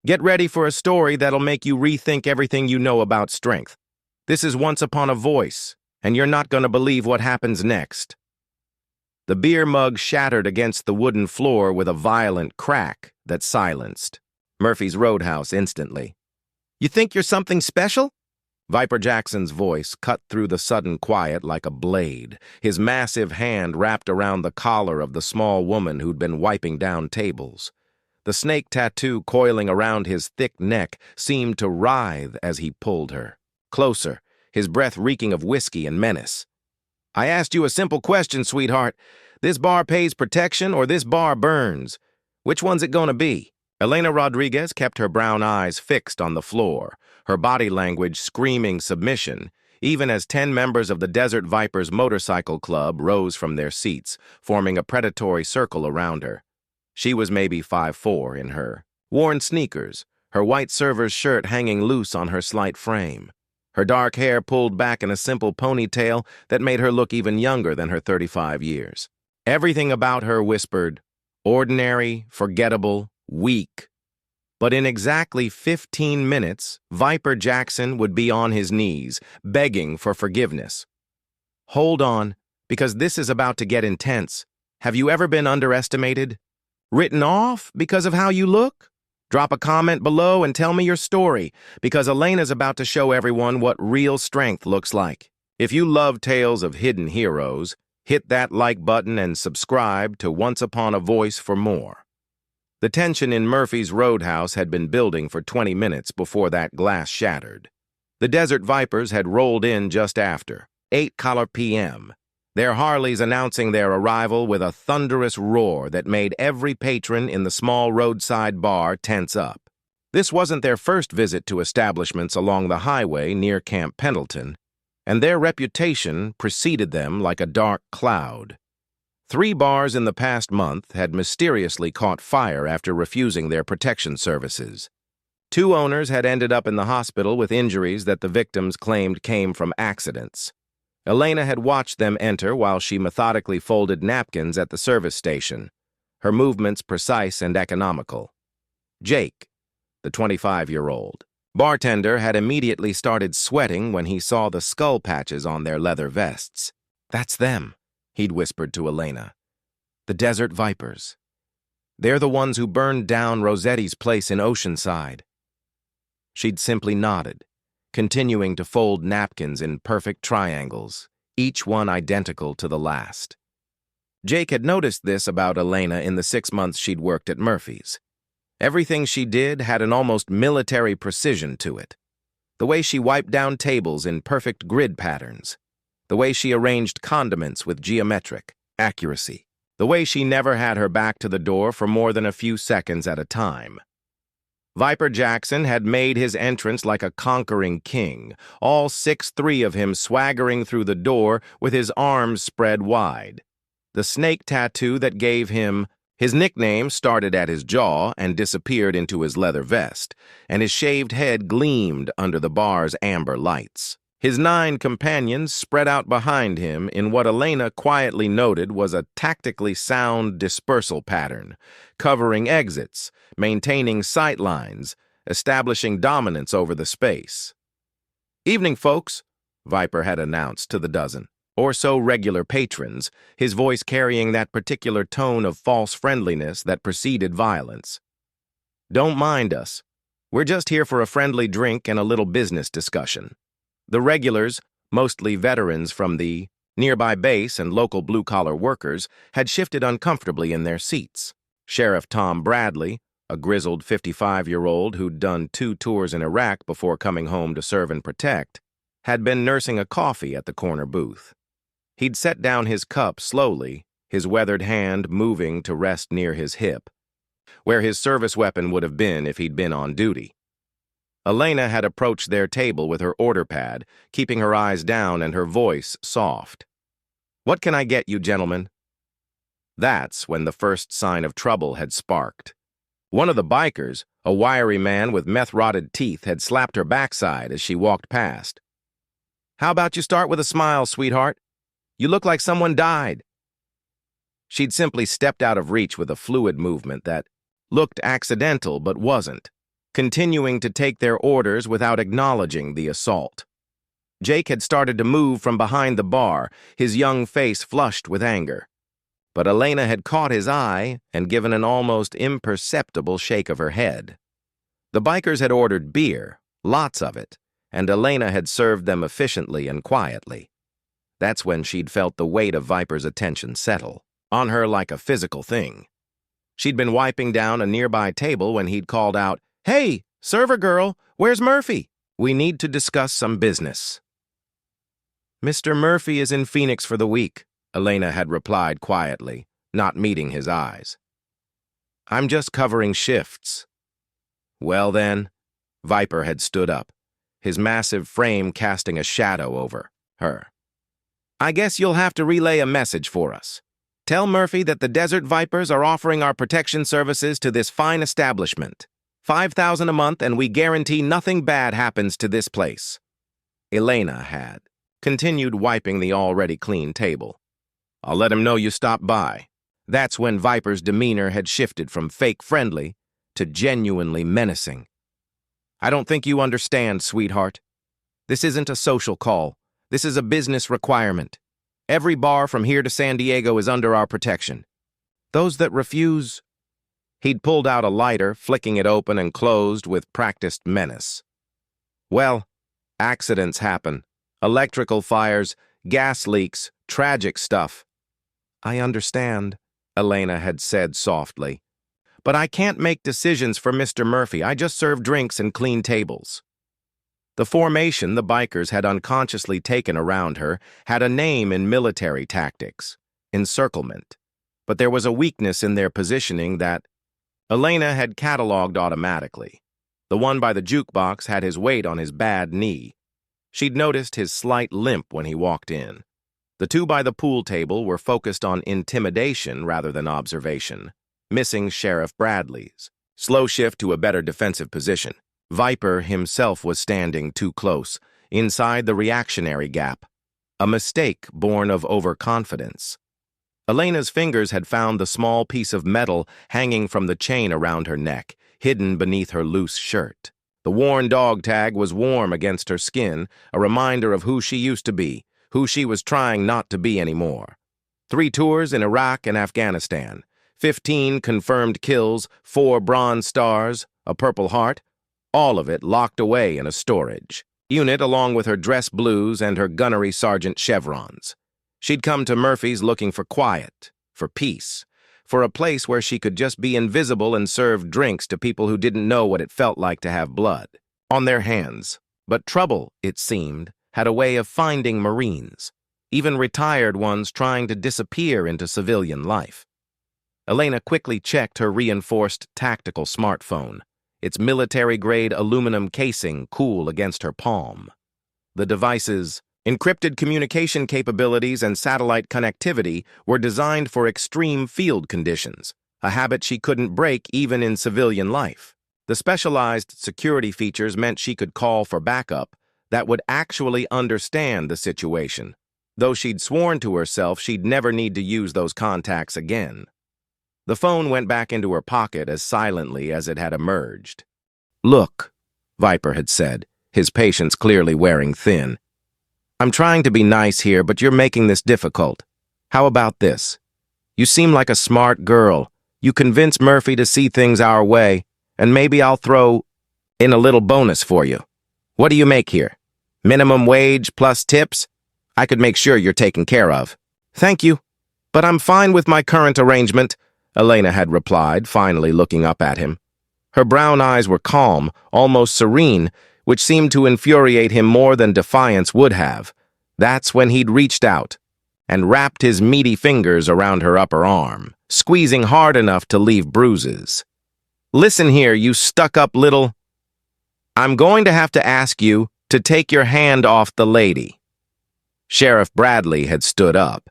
Get ready for a story that'll make you rethink everything you know about strength. This is Once Upon a Voice, and you're not going to believe what happens next. The beer mug shattered against the wooden floor with a violent crack that silenced Murphy's Roadhouse instantly. "You think you're something special?" Viper Jackson's voice cut through the sudden quiet like a blade, his massive hand wrapped around the collar of the small woman who'd been wiping down tables. The snake tattoo coiling around his thick neck seemed to writhe as he pulled her closer, his breath reeking of whiskey and menace. "I asked you a simple question, sweetheart. This bar pays protection or this bar burns? Which one's it gonna be?" Elena Rodriguez kept her brown eyes fixed on the floor, her body language screaming submission, even as 10 members of the Desert Vipers Motorcycle Club rose from their seats, forming a predatory circle around her. She was maybe 5'4" in her worn sneakers, her white server's shirt hanging loose on her slight frame, her dark hair pulled back in a simple ponytail that made her look even younger than her 35 years. Everything about her whispered, ordinary, forgettable, weak. But in exactly 15 minutes, Viper Jackson would be on his knees, begging for forgiveness. "Hold on, because this is about to get intense. Have you ever been underestimated? Written off because of how you look? Drop a comment below and tell me your story, because Elena's about to show everyone what real strength looks like." If you love tales of hidden heroes, hit that like button and subscribe to Once Upon a Voice for more. The tension in Murphy's Roadhouse had been building for 20 minutes before that glass shattered. The Desert Vipers had rolled in just after 8 p.m., their Harleys announcing their arrival with a thunderous roar that made every patron in the small roadside bar tense up. This wasn't their first visit to establishments along the highway near Camp Pendleton, and their reputation preceded them like a dark cloud. 3 bars in the past month had mysteriously caught fire after refusing their protection services. 2 owners had ended up in the hospital with injuries that the victims claimed came from accidents. Elena had watched them enter while she methodically folded napkins at the service station, her movements precise and economical. Jake, the 25-year-old bartender, had immediately started sweating when he saw the skull patches on their leather vests. "That's them," he'd whispered to Elena. "The Desert Vipers. They're the ones who burned down Rosetti's place in Oceanside." She'd simply nodded, continuing to fold napkins in perfect triangles, each one identical to the last. Jake had noticed this about Elena in the 6 months she'd worked at Murphy's. Everything she did had an almost military precision to it. The way she wiped down tables in perfect grid patterns. The way she arranged condiments with geometric accuracy. The way she never had her back to the door for more than a few seconds at a time. Viper Jackson had made his entrance like a conquering king, all 6'3" of him swaggering through the door with his arms spread wide. The snake tattoo that gave him his nickname started at his jaw and disappeared into his leather vest, and his shaved head gleamed under the bar's amber lights. His 9 companions spread out behind him in what Elena quietly noted was a tactically sound dispersal pattern, covering exits, maintaining sight lines, establishing dominance over the space. "Evening, folks," Viper had announced to the dozen or so regular patrons, his voice carrying that particular tone of false friendliness that preceded violence. "Don't mind us. We're just here for a friendly drink and a little business discussion." The regulars, mostly veterans from the nearby base and local blue-collar workers, had shifted uncomfortably in their seats. Sheriff Tom Bradley, a grizzled 55-year-old who'd done 2 tours in Iraq before coming home to serve and protect, had been nursing a coffee at the corner booth. He'd set down his cup slowly, his weathered hand moving to rest near his hip, where his service weapon would have been if he'd been on duty. Elena had approached their table with her order pad, keeping her eyes down and her voice soft. "What can I get you, gentlemen?" That's when the first sign of trouble had sparked. One of the bikers, a wiry man with meth-rotted teeth, had slapped her backside as she walked past. "How about you start with a smile, sweetheart? You look like someone died." She'd simply stepped out of reach with a fluid movement that looked accidental but wasn't. continuing to take their orders without acknowledging the assault. Jake had started to move from behind the bar, his young face flushed with anger. But Elena had caught his eye and given an almost imperceptible shake of her head. The bikers had ordered beer, lots of it, and Elena had served them efficiently and quietly. That's when she'd felt the weight of Viper's attention settle on her like a physical thing. She'd been wiping down a nearby table when he'd called out, "Hey, server girl, where's Murphy? We need to discuss some business." "Mr. Murphy is in Phoenix for the week," Elena had replied quietly, not meeting his eyes. "I'm just covering shifts." "Well then," Viper had stood up, his massive frame casting a shadow over her. "I guess you'll have to relay a message for us. Tell Murphy that the Desert Vipers are offering our protection services to this fine establishment. $5,000 a month, and we guarantee nothing bad happens to this place." Elena had continued wiping the already clean table. "I'll let him know you stopped by." That's when Viper's demeanor had shifted from fake friendly to genuinely menacing. "I don't think you understand, sweetheart. This isn't a social call. This is a business requirement. Every bar from here to San Diego is under our protection. Those that refuse—" He'd pulled out a lighter, flicking it open and closed with practiced menace. "Well, accidents happen. Electrical fires, gas leaks, tragic stuff." "I understand," Elena had said softly. "But I can't make decisions for Mr. Murphy. I just serve drinks and clean tables." The formation the bikers had unconsciously taken around her had a name in military tactics: encirclement. But there was a weakness in their positioning that Elena had cataloged automatically. The one by the jukebox had his weight on his bad knee. She'd noticed his slight limp when he walked in. The two by the pool table were focused on intimidation rather than observation, missing Sheriff Bradley's slow shift to a better defensive position. Viper himself was standing too close, inside the reactionary gap, a mistake born of overconfidence. Elena's fingers had found the small piece of metal hanging from the chain around her neck, hidden beneath her loose shirt. The worn dog tag was warm against her skin, a reminder of who she used to be, who she was trying not to be anymore. 3 tours in Iraq and Afghanistan, 15 confirmed kills, 4 Bronze Stars, a Purple Heart, all of it locked away in a storage unit along with her dress blues and her gunnery sergeant chevrons. She'd come to Murphy's looking for quiet, for peace, for a place where she could just be invisible and serve drinks to people who didn't know what it felt like to have blood on their hands. But trouble, it seemed, had a way of finding Marines, even retired ones trying to disappear into civilian life. Elena quickly checked her reinforced tactical smartphone, its military-grade aluminum casing cool against her palm. The device's encrypted communication capabilities and satellite connectivity were designed for extreme field conditions, a habit she couldn't break even in civilian life. The specialized security features meant she could call for backup that would actually understand the situation, though she'd sworn to herself she'd never need to use those contacts again. The phone went back into her pocket as silently as it had emerged. "Look," Viper had said, his patience clearly wearing thin. "I'm trying to be nice here, but you're making this difficult. How about this? You seem like a smart girl. You convince Murphy to see things our way, and maybe I'll throw in a little bonus for you. What do you make here? Minimum wage plus tips? I could make sure you're taken care of." "Thank you, but I'm fine with my current arrangement," Elena had replied, finally looking up at him. Her brown eyes were calm, almost serene, which seemed to infuriate him more than defiance would have. That's when he'd reached out and wrapped his meaty fingers around her upper arm, squeezing hard enough to leave bruises. "Listen here, you stuck-up little... I'm going to have to ask you to take your hand off the lady." Sheriff Bradley had stood up,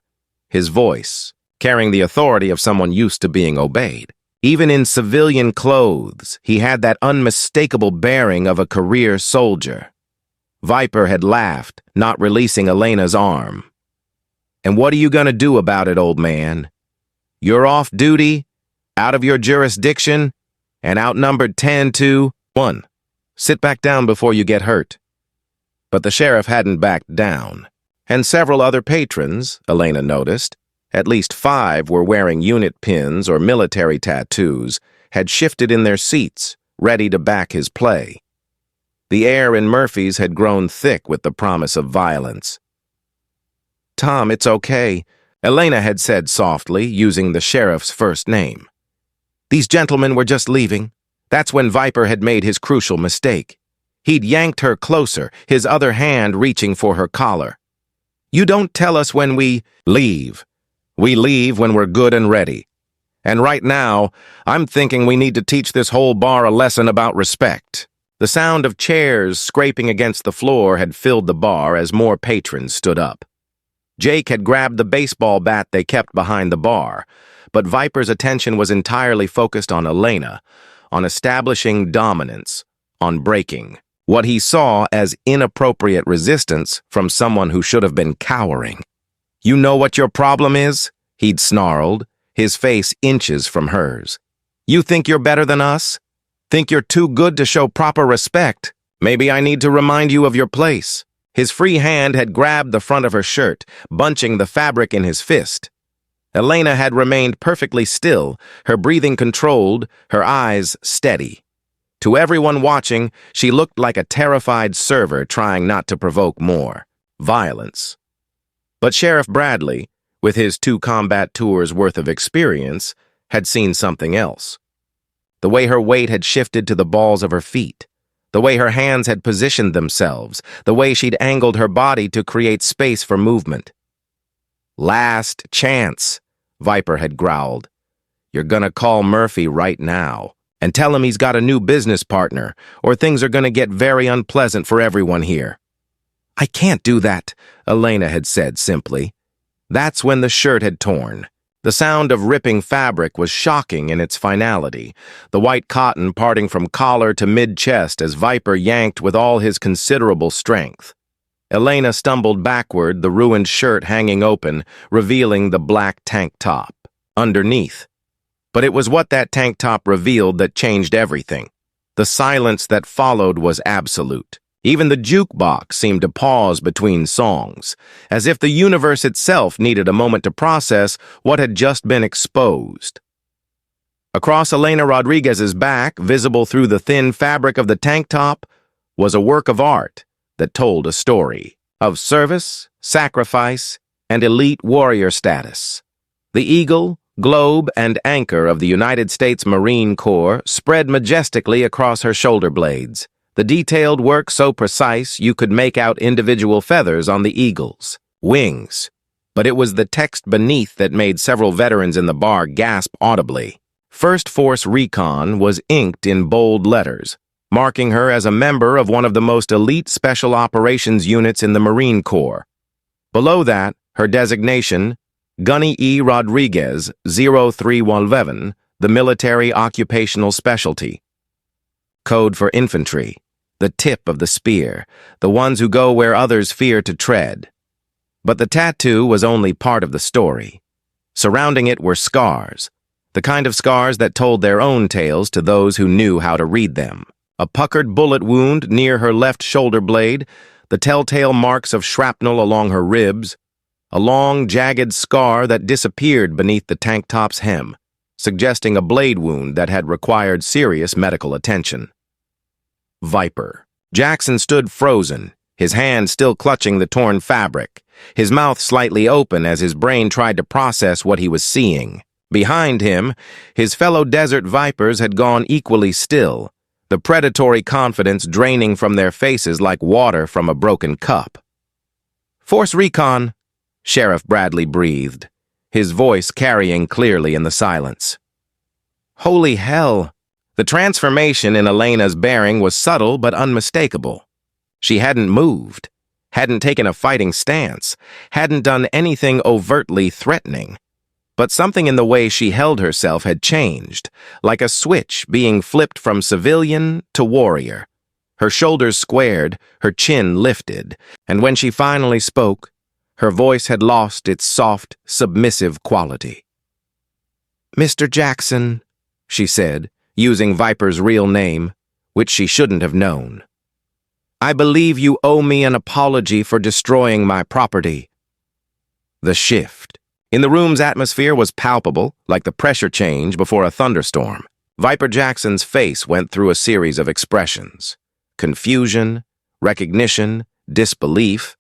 his voice carrying the authority of someone used to being obeyed. Even in civilian clothes, he had that unmistakable bearing of a career soldier. Viper had laughed, not releasing Elena's arm. "And what are you going to do about it, old man? You're off duty, out of your jurisdiction, and outnumbered 10-2. 1. Sit back down before you get hurt. But the sheriff hadn't backed down, and several other patrons, Elena noticed, at least 5 were wearing unit pins or military tattoos, had shifted in their seats, ready to back his play. The air in Murphy's had grown thick with the promise of violence. "Tom, it's okay," Elena had said softly, using the sheriff's first name. "These gentlemen were just leaving." That's when Viper had made his crucial mistake. He'd yanked her closer, his other hand reaching for her collar. "You don't tell us when we leave. We leave when we're good and ready. And right now, I'm thinking we need to teach this whole bar a lesson about respect." The sound of chairs scraping against the floor had filled the bar as more patrons stood up. Jake had grabbed the baseball bat they kept behind the bar, but Viper's attention was entirely focused on Elena, on establishing dominance, on breaking what he saw as inappropriate resistance from someone who should have been cowering. "You know what your problem is?" he'd snarled, his face inches from hers. "You think you're better than us? Think you're too good to show proper respect? Maybe I need to remind you of your place." His free hand had grabbed the front of her shirt, bunching the fabric in his fist. Elena had remained perfectly still, her breathing controlled, her eyes steady. To everyone watching, she looked like a terrified server trying not to provoke more violence. But Sheriff Bradley, with his 2 combat tours worth of experience, had seen something else. The way her weight had shifted to the balls of her feet, the way her hands had positioned themselves, the way she'd angled her body to create space for movement. "Last chance," Viper had growled. "You're gonna call Murphy right now and tell him he's got a new business partner, or things are gonna get very unpleasant for everyone here." "I can't do that," Elena had said simply. That's when the shirt had torn. The sound of ripping fabric was shocking in its finality, the white cotton parting from collar to mid-chest as Viper yanked with all his considerable strength. Elena stumbled backward, the ruined shirt hanging open, revealing the black tank top underneath. But it was what that tank top revealed that changed everything. The silence that followed was absolute. Even the jukebox seemed to pause between songs, as if the universe itself needed a moment to process what had just been exposed. Across Elena Rodriguez's back, visible through the thin fabric of the tank top, was a work of art that told a story of service, sacrifice, and elite warrior status. The eagle, globe, and anchor of the United States Marine Corps spread majestically across her shoulder blades, the detailed work so precise you could make out individual feathers on the eagle's wings. But it was the text beneath that made several veterans in the bar gasp audibly. First Force Recon was inked in bold letters, marking her as a member of one of the most elite special operations units in the Marine Corps. Below that, her designation, Gunny E. Rodriguez, 0311, the military occupational specialty. Code for infantry, the tip of the spear, the ones who go where others fear to tread. But the tattoo was only part of the story. Surrounding it were scars, the kind of scars that told their own tales to those who knew how to read them. A puckered bullet wound near her left shoulder blade, the telltale marks of shrapnel along her ribs, a long, jagged scar that disappeared beneath the tank top's hem, suggesting a blade wound that had required serious medical attention. Viper. Jackson stood frozen, his hand still clutching the torn fabric, his mouth slightly open as his brain tried to process what he was seeing. Behind him, his fellow desert vipers had gone equally still, the predatory confidence draining from their faces like water from a broken cup. "Force Recon," Sheriff Bradley breathed, his voice carrying clearly in the silence. Holy hell! The transformation in Elena's bearing was subtle but unmistakable. She hadn't moved, hadn't taken a fighting stance, hadn't done anything overtly threatening. But something in the way she held herself had changed, like a switch being flipped from civilian to warrior. Her shoulders squared, her chin lifted, and when she finally spoke, her voice had lost its soft, submissive quality. "Mr. Jackson," she said, using Viper's real name, which she shouldn't have known. "I believe you owe me an apology for destroying my property." The shift in the room's atmosphere was palpable, like the pressure change before a thunderstorm. Viper Jackson's face went through a series of expressions: confusion, recognition, disbelief,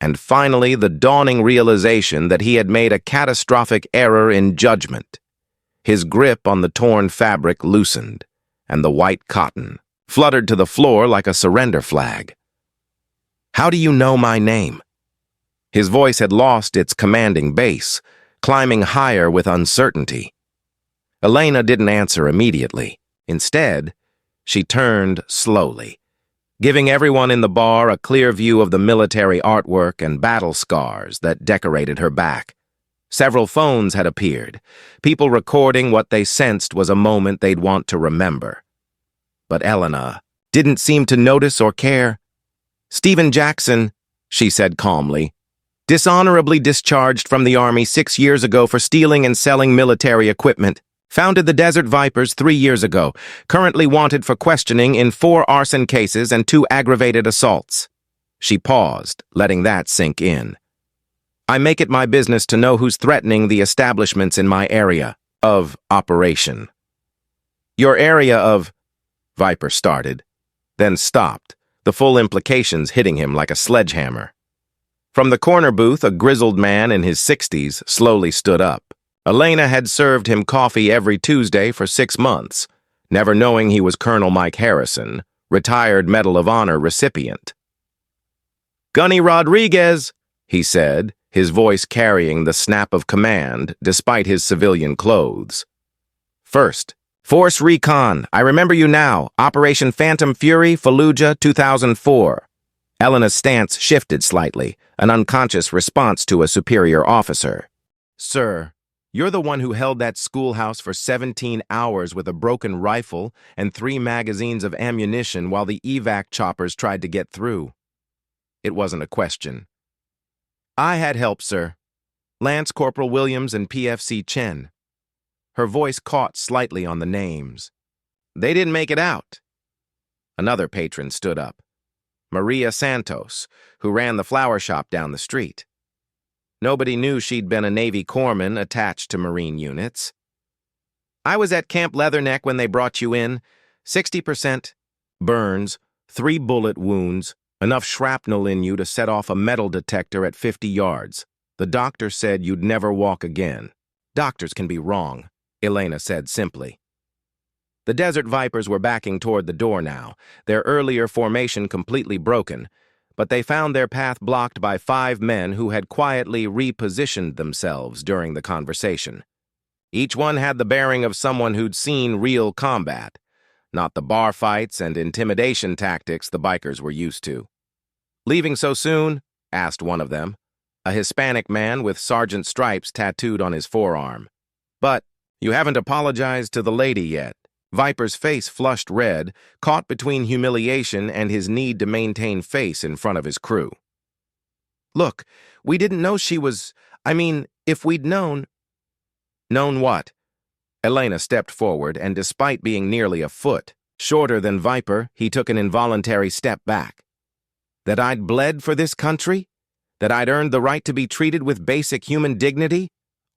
and finally the dawning realization that he had made a catastrophic error in judgment. His grip on the torn fabric loosened, and the white cotton fluttered to the floor like a surrender flag. "How do you know my name?" His voice had lost its commanding bass, climbing higher with uncertainty. Elena didn't answer immediately. Instead, she turned slowly, giving everyone in the bar a clear view of the military artwork and battle scars that decorated her back. Several phones had appeared, people recording what they sensed was a moment they'd want to remember. But Elena didn't seem to notice or care. "Stephen Jackson," she said calmly, "dishonorably discharged from the Army 6 years ago for stealing and selling military equipment. Founded the Desert Vipers 3 years ago. Currently wanted for questioning in 4 arson cases and 2 aggravated assaults." She paused, letting that sink in. "I make it my business to know who's threatening the establishments in my area of operation." "Your area of—" Viper started, then stopped, the full implications hitting him like a sledgehammer. From the corner booth, a grizzled man in his 60s slowly stood up. Elena had served him coffee every Tuesday for 6 months, never knowing he was Colonel Mike Harrison, retired Medal of Honor recipient. "Elena Rodriguez," he said, his voice carrying the snap of command despite his civilian clothes. "First, Force Recon, I remember you now. Operation Phantom Fury, Fallujah, 2004. Elena's stance shifted slightly, an unconscious response to a superior officer. "Sir, you're the one who held that schoolhouse for 17 hours with a broken rifle and 3 magazines of ammunition while the evac choppers tried to get through." It wasn't a question. "I had help, sir. Lance Corporal Williams and PFC Chen." Her voice caught slightly on the names. "They didn't make it out." Another patron stood up. Maria Santos, who ran the flower shop down the street. Nobody knew she'd been a Navy corpsman attached to Marine units. "I was at Camp Leatherneck when they brought you in. 60% burns, 3 bullet wounds, enough shrapnel in you to set off a metal detector at 50 yards. The doctor said you'd never walk again." "Doctors can be wrong," Elena said simply. The Desert Vipers were backing toward the door now, their earlier formation completely broken, but they found their path blocked by 5 men who had quietly repositioned themselves during the conversation. Each one had the bearing of someone who'd seen real combat, not the bar fights and intimidation tactics the bikers were used to. "Leaving so soon?" asked one of them, a Hispanic man with sergeant stripes tattooed on his forearm. "But you haven't apologized to the lady yet." Viper's face flushed red, caught between humiliation and his need to maintain face in front of his crew. "Look, we didn't know she was... if we'd known..." "Known what?" Elena stepped forward, and despite being nearly a foot shorter than Viper, he took an involuntary step back. "That I'd bled for this country? That I'd earned the right to be treated with basic human dignity?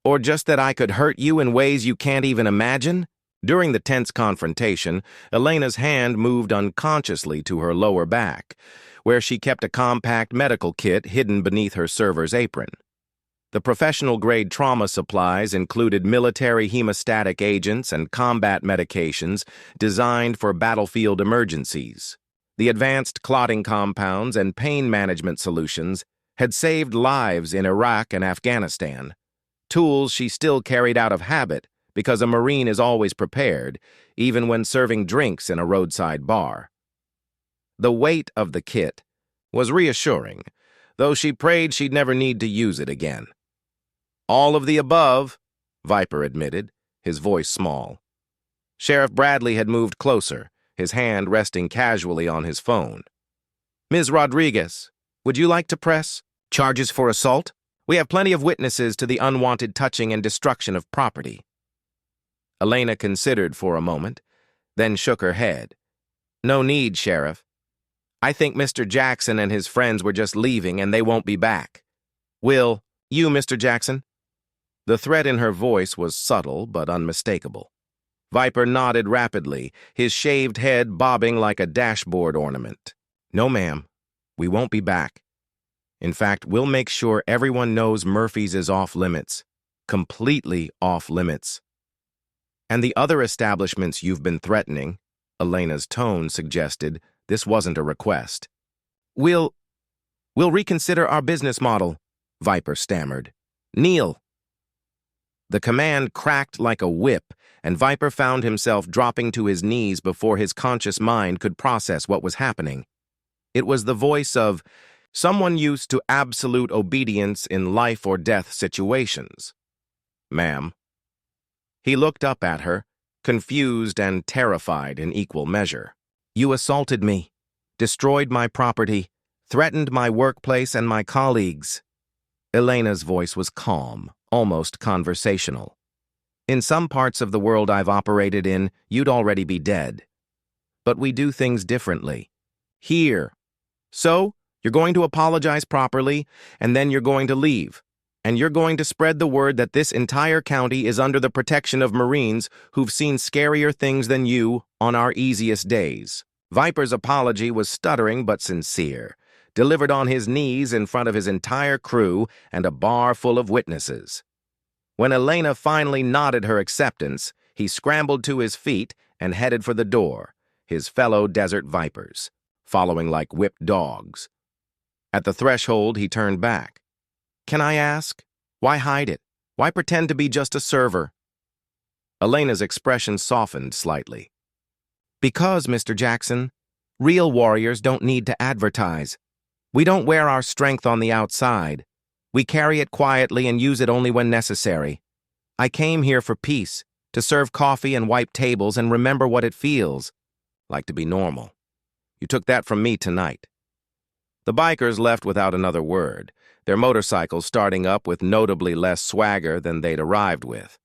Or just that I could hurt you in ways you can't even imagine?" During the tense confrontation, Elena's hand moved unconsciously to her lower back, where she kept a compact medical kit hidden beneath her server's apron. The professional-grade trauma supplies included military hemostatic agents and combat medications designed for battlefield emergencies. The advanced clotting compounds and pain management solutions had saved lives in Iraq and Afghanistan, tools she still carried out of habit because a Marine is always prepared, even when serving drinks in a roadside bar. The weight of the kit was reassuring, though she prayed she'd never need to use it again. "All of the above," Viper admitted, his voice small. Sheriff Bradley had moved closer, his hand resting casually on his phone. "Ms. Rodriguez, would you like to press charges for assault? We have plenty of witnesses to the unwanted touching and destruction of property." Elena considered for a moment, then shook her head. No need, Sheriff. I think Mr. Jackson and his friends were just leaving and they won't be back. Will you, Mr. Jackson? The threat in her voice was subtle but unmistakable. Viper nodded rapidly, his shaved head bobbing like a dashboard ornament. No, ma'am. We won't be back. In fact, we'll make sure everyone knows Murphy's is off limits. Completely off limits. And the other establishments you've been threatening, Elena's tone suggested this wasn't a request. We'll reconsider our business model, Viper stammered. Kneel. The command cracked like a whip, and Viper found himself dropping to his knees before his conscious mind could process what was happening. It was the voice of someone used to absolute obedience in life-or-death situations. Ma'am. He looked up at her, confused and terrified in equal measure. You assaulted me, destroyed my property, threatened my workplace and my colleagues. Elena's voice was calm, almost conversational. In some parts of the world I've operated in, you'd already be dead. But we do things differently. Here. So, you're going to apologize properly, and then you're going to leave. And you're going to spread the word that this entire county is under the protection of Marines who've seen scarier things than you on our easiest days. Viper's apology was stuttering but sincere, delivered on his knees in front of his entire crew and a bar full of witnesses. When Elena finally nodded her acceptance, he scrambled to his feet and headed for the door, his fellow desert vipers, following like whipped dogs. At the threshold, he turned back. Can I ask? Why hide it? Why pretend to be just a server? Elena's expression softened slightly. Because, Mr. Jackson, real warriors don't need to advertise. We don't wear our strength on the outside. We carry it quietly and use it only when necessary. I came here for peace, to serve coffee and wipe tables and remember what it feels like to be normal. You took that from me tonight. The bikers left without another word, their motorcycles starting up with notably less swagger than they'd arrived with.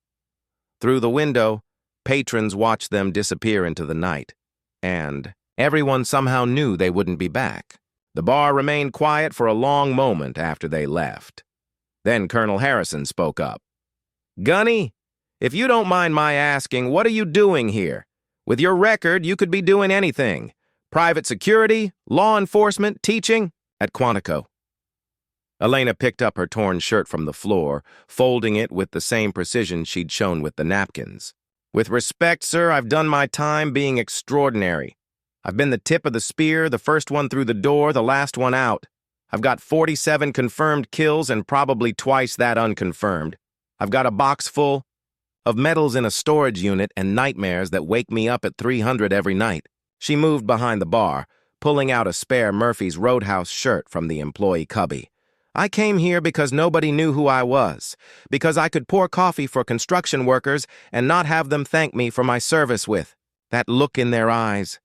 Through the window, patrons watched them disappear into the night, and everyone somehow knew they wouldn't be back. The bar remained quiet for a long moment after they left. Then Colonel Harrison spoke up. Gunny, if you don't mind my asking, what are you doing here? With your record, you could be doing anything. Private security, law enforcement, teaching, at Quantico. Elena picked up her torn shirt from the floor, folding it with the same precision she'd shown with the napkins. With respect, sir, I've done my time being extraordinary. I've been the tip of the spear, the first one through the door, the last one out. I've got 47 confirmed kills and probably twice that unconfirmed. I've got a box full of medals in a storage unit and nightmares that wake me up at 300 every night. She moved behind the bar, pulling out a spare Murphy's Roadhouse shirt from the employee cubby. I came here because nobody knew who I was, because I could pour coffee for construction workers and not have them thank me for my service with that look in their eyes.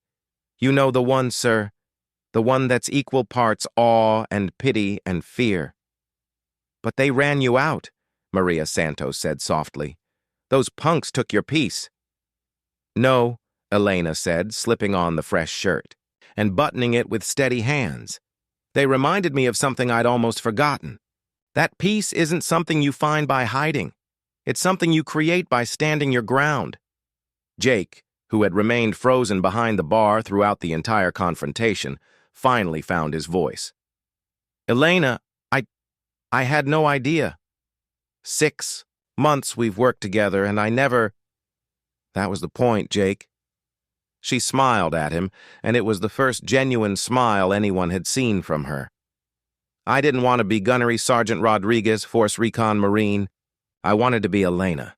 You know the one, sir, the one that's equal parts awe and pity and fear. But they ran you out, Maria Santos said softly. Those punks took your piece. No, Elena said, slipping on the fresh shirt and buttoning it with steady hands. They reminded me of something I'd almost forgotten. That peace isn't something you find by hiding. It's something you create by standing your ground. Jake, who had remained frozen behind the bar throughout the entire confrontation, finally found his voice. Elena, I had no idea. 6 months we've worked together and I never... That was the point, Jake. She smiled at him, and it was the first genuine smile anyone had seen from her. I didn't want to be Gunnery Sergeant Rodriguez, Force Recon Marine. I wanted to be Elena,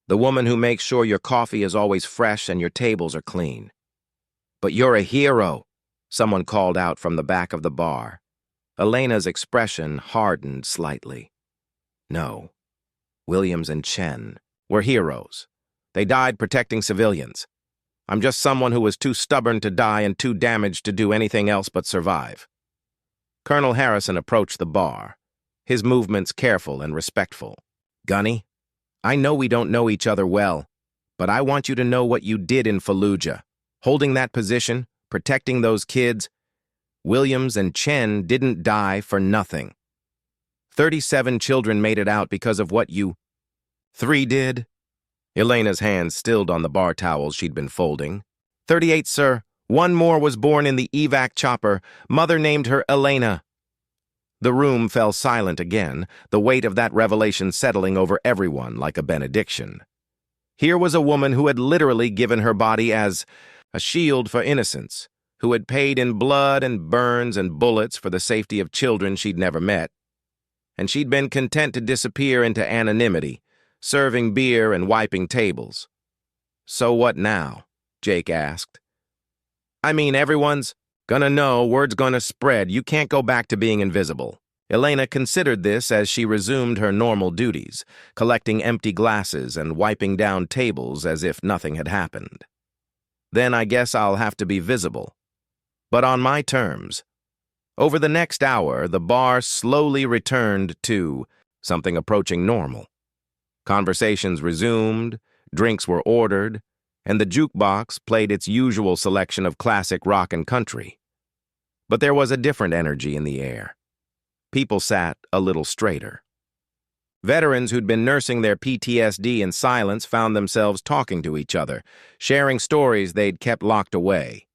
the woman who makes sure your coffee is always fresh and your tables are clean. But you're a hero, someone called out from the back of the bar. Elena's expression hardened slightly. No, Williams and Chen were heroes. They died protecting civilians. I'm just someone who was too stubborn to die and too damaged to do anything else but survive. Colonel Harrison approached the bar, his movements careful and respectful. Gunny, I know we don't know each other well, but I want you to know what you did in Fallujah. Holding that position, protecting those kids. Williams and Chen didn't die for nothing. 37 children made it out because of what you 3 did. Elena's hands stilled on the bar towels she'd been folding. 38, sir. 1 more was born in the evac chopper. Mother named her Elena. The room fell silent again, the weight of that revelation settling over everyone like a benediction. Here was a woman who had literally given her body as a shield for innocence, who had paid in blood and burns and bullets for the safety of children she'd never met. And she'd been content to disappear into anonymity, serving beer and wiping tables. So what now? Jake asked. I mean, everyone's gonna know, word's gonna spread. You can't go back to being invisible. Elena considered this as she resumed her normal duties, collecting empty glasses and wiping down tables as if nothing had happened. Then I guess I'll have to be visible. But on my terms. Over the next hour, the bar slowly returned to something approaching normal. Conversations resumed, drinks were ordered, and the jukebox played its usual selection of classic rock and country. But there was a different energy in the air. People sat a little straighter. Veterans who'd been nursing their PTSD in silence found themselves talking to each other, sharing stories they'd kept locked away.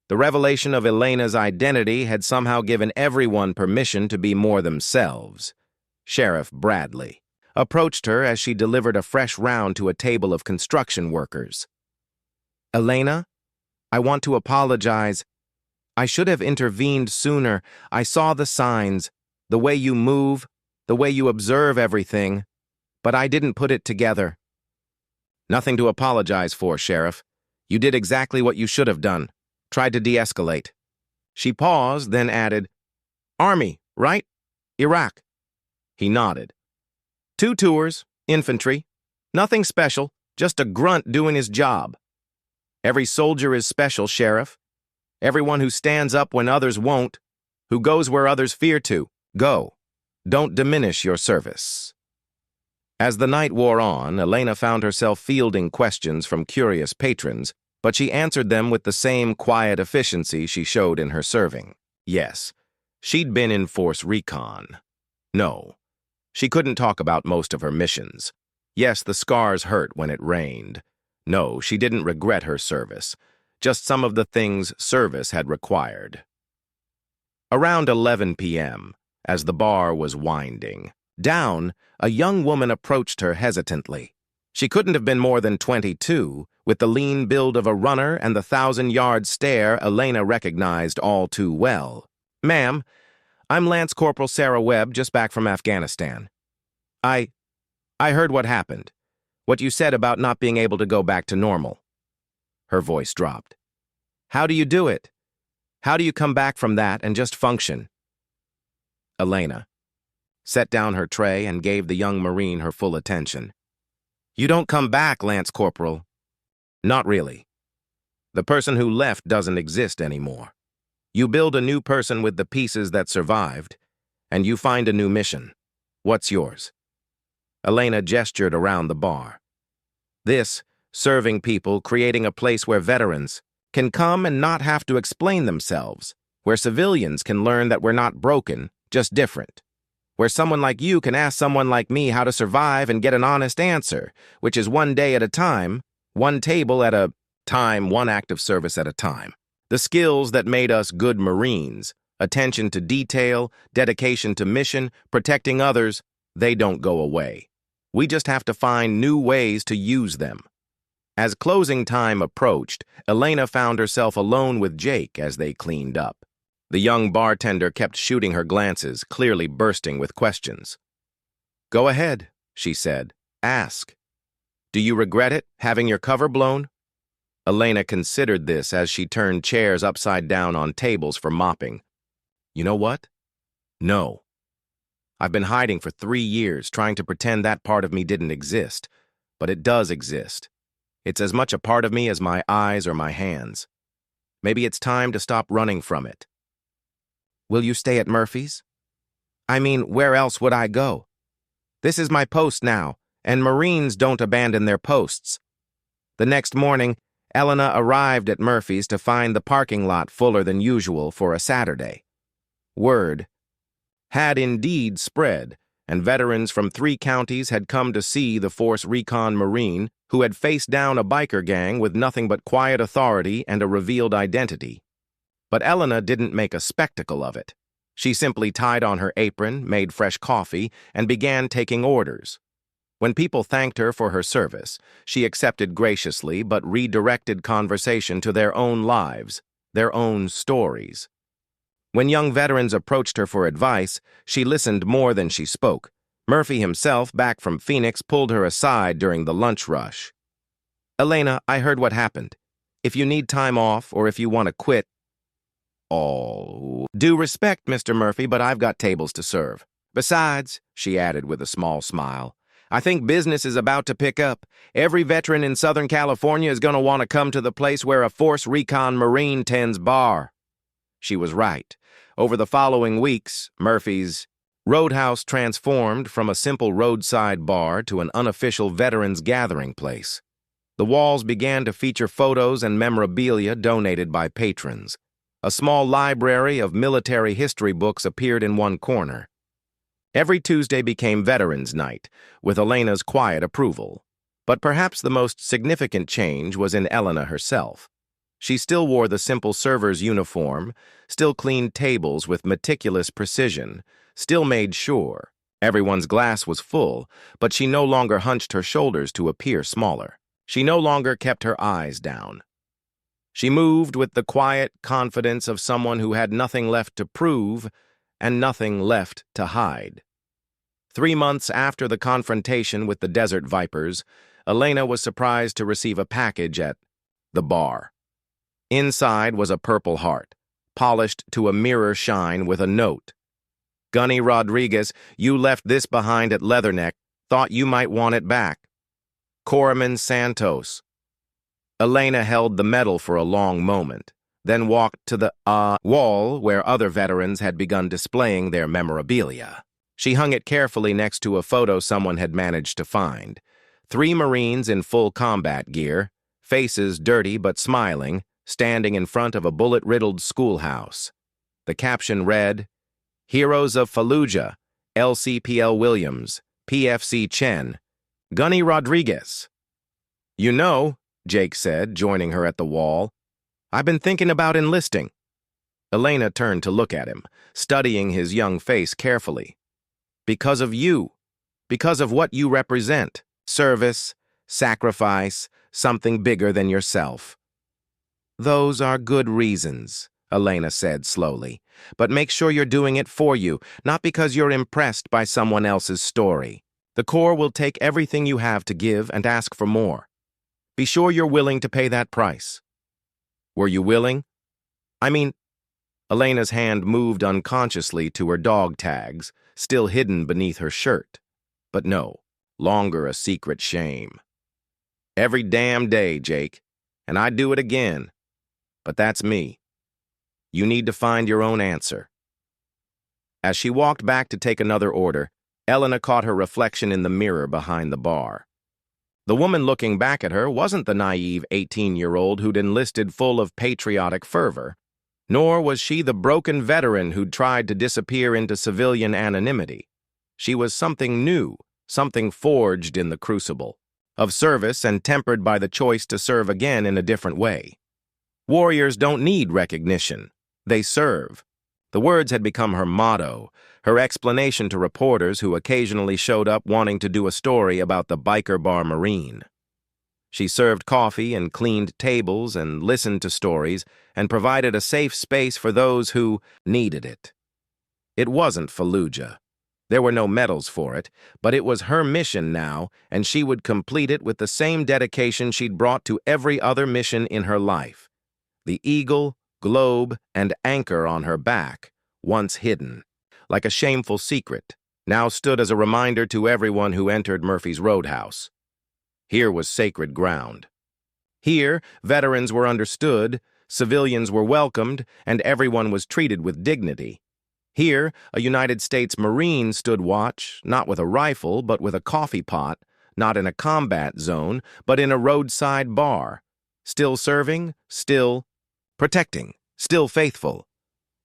The revelation of Elena's identity had somehow given everyone permission to be more themselves. Sheriff Bradley approached her as she delivered a fresh round to a table of construction workers. Elena, I want to apologize. I should have intervened sooner. I saw the signs, the way you move, the way you observe everything, but I didn't put it together. Nothing to apologize for, Sheriff. You did exactly what you should have done. Tried to de-escalate. She paused, then added, Army, right? Iraq. He nodded. 2 tours, infantry. Nothing special, just a grunt doing his job. Every soldier is special, Sheriff. Everyone who stands up when others won't, who goes where others fear to, go. Don't diminish your service. As the night wore on, Elena found herself fielding questions from curious patrons, but she answered them with the same quiet efficiency she showed in her serving. Yes, she'd been in Force Recon. No, she couldn't talk about most of her missions. Yes, the scars hurt when it rained. No, she didn't regret her service, just some of the things service had required. Around 11 p.m., as the bar was winding down, a young woman approached her hesitantly. She couldn't have been more than 22, with the lean build of a runner and the 1,000-yard stare Elena recognized all too well. Ma'am, I'm Lance Corporal Sarah Webb, just back from Afghanistan. I heard what happened. What you said about not being able to go back to normal. Her voice dropped. How do you do it? How do you come back from that and just function? Elena set down her tray and gave the young Marine her full attention. You don't come back, Lance Corporal. Not really. The person who left doesn't exist anymore. You build a new person with the pieces that survived, and you find a new mission. What's yours? Elena gestured around the bar. This, serving people, creating a place where veterans can come and not have to explain themselves, where civilians can learn that we're not broken, just different, where someone like you can ask someone like me how to survive and get an honest answer, which is one day at a time, one table at a time, one act of service at a time. The skills that made us good Marines, attention to detail, dedication to mission, protecting others, they don't go away. We just have to find new ways to use them. As closing time approached, Elena found herself alone with Jake as they cleaned up. The young bartender kept shooting her glances, clearly bursting with questions. Go ahead, she said. Ask. Do you regret it, having your cover blown? Elena considered this as she turned chairs upside down on tables for mopping. You know what? No. I've been hiding for 3 years, trying to pretend that part of me didn't exist. But it does exist. It's as much a part of me as my eyes or my hands. Maybe it's time to stop running from it. Will you stay at Murphy's? I mean, where else would I go? This is my post now, and Marines don't abandon their posts. The next morning, Elena arrived at Murphy's to find the parking lot fuller than usual for a Saturday. Word had indeed spread, and veterans from 3 counties had come to see the Force Recon Marine, who had faced down a biker gang with nothing but quiet authority and a revealed identity. But Elena didn't make a spectacle of it. She simply tied on her apron, made fresh coffee, and began taking orders. When people thanked her for her service, she accepted graciously but redirected conversation to their own lives, their own stories. When young veterans approached her for advice, she listened more than she spoke. Murphy himself, back from Phoenix, pulled her aside during the lunch rush. "Elena, I heard what happened. If you need time off or if you want to quit..." "Oh, due respect, Mr. Murphy, but I've got tables to serve. Besides," she added with a small smile, "I think business is about to pick up. Every veteran in Southern California is going to want to come to the place where a Force Recon Marine tends bar." She was right. Over the following weeks, Murphy's Roadhouse transformed from a simple roadside bar to an unofficial veterans gathering place. The walls began to feature photos and memorabilia donated by patrons. A small library of military history books appeared in one corner. Every Tuesday became Veterans Night, with Elena's quiet approval. But perhaps the most significant change was in Elena herself. She still wore the simple server's uniform, still cleaned tables with meticulous precision, still made sure everyone's glass was full, but she no longer hunched her shoulders to appear smaller. She no longer kept her eyes down. She moved with the quiet confidence of someone who had nothing left to prove and nothing left to hide. 3 months after the confrontation with the Desert Vipers, Elena was surprised to receive a package at the bar. Inside was a Purple Heart, polished to a mirror shine with a note. "Elena Rodriguez, you left this behind at Leatherneck. Thought you might want it back. Corriman Santos." Elena held the medal for a long moment, then walked to the wall where other veterans had begun displaying their memorabilia. She hung it carefully next to a photo someone had managed to find. 3 Marines in full combat gear, faces dirty but smiling, standing in front of a bullet-riddled schoolhouse. The caption read, "Heroes of Fallujah, LCPL Williams, PFC Chen, Elena Rodriguez." "You know," Jake said, joining her at the wall, "I've been thinking about enlisting." Elena turned to look at him, studying his young face carefully. "Because of you. Because of what you represent. Service, sacrifice, something bigger than yourself." "Those are good reasons," Elena said slowly, "but make sure you're doing it for you, not because you're impressed by someone else's story. The Corps will take everything you have to give and ask for more. Be sure you're willing to pay that price." "Were you willing?" "I mean..." Elena's hand moved unconsciously to her dog tags, still hidden beneath her shirt. But no, longer a secret shame. "Every damn day, Jake, and I'd do it again. But that's me. You need to find your own answer." As she walked back to take another order, Elena caught her reflection in the mirror behind the bar. The woman looking back at her wasn't the naive 18-year-old who'd enlisted full of patriotic fervor, nor was she the broken veteran who'd tried to disappear into civilian anonymity. She was something new, something forged in the crucible of service and tempered by the choice to serve again in a different way. Warriors don't need recognition. They serve. The words had become her motto, her explanation to reporters who occasionally showed up wanting to do a story about the biker bar Marine. She served coffee and cleaned tables and listened to stories and provided a safe space for those who needed it. It wasn't Fallujah. There were no medals for it, but it was her mission now, and she would complete it with the same dedication she'd brought to every other mission in her life. The eagle, globe, and anchor on her back, once hidden, like a shameful secret, now stood as a reminder to everyone who entered Murphy's Roadhouse. Here was sacred ground. Here, veterans were understood, civilians were welcomed, and everyone was treated with dignity. Here, a United States Marine stood watch, not with a rifle, but with a coffee pot, not in a combat zone, but in a roadside bar. Still serving, still protecting, still faithful.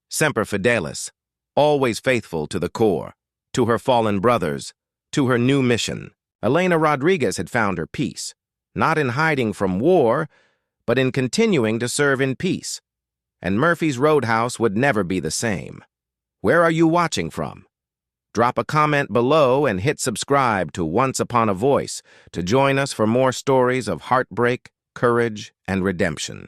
Semper Fidelis, always faithful to the core, to her fallen brothers, to her new mission. Elena Rodriguez had found her peace, not in hiding from war, but in continuing to serve in peace. And Murphy's Roadhouse would never be the same. Where are you watching from? Drop a comment below and hit subscribe to Once Upon a Voice to join us for more stories of heartbreak, courage, and redemption.